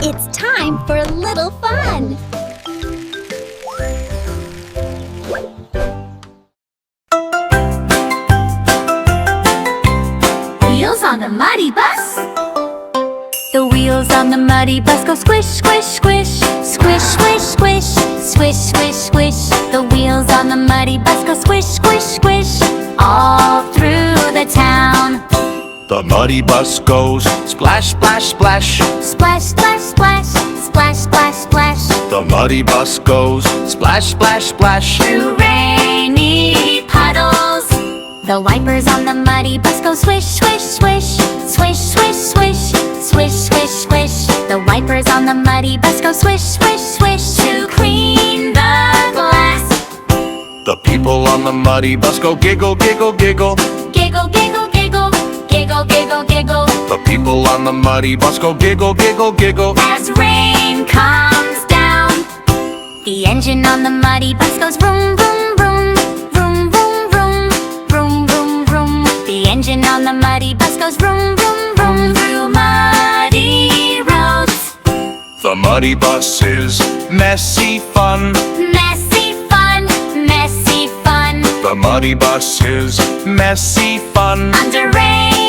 It's time for a little fun! Wheels on the muddy bus! The wheels on the muddy bus go squish, squish, squish. Squish, squish, squish. Squish, squish, squish. The wheels on the muddy bus go squish, squish, squish. All through the town. The muddy bus goes splash, splash, splash. Splash, splash, splash. Splash, splash, splash. The muddy bus goes splash, splash, splash. Through rainy puddles. The wipers on the muddy bus go swish, swish, swish. Swish, swish, swish. Swish, swish, swish. The wipers on the muddy bus go swish, swish, swish. To clean the glass. The people on the muddy bus go giggle, giggle, giggle. Giggle, giggle, giggle. Giggle, giggle, giggle. The people on the muddy bus go giggle, giggle, giggle. As rain comes down, the engine on the muddy bus goes vroom, vroom, vroom. Vroom, vroom, vroom. Vroom, vroom, vroom. The engine on the muddy bus goes vroom, vroom, vroom. Through muddy roads. The muddy bus is messy fun. Messy fun, messy fun. The muddy bus is messy fun. Under rain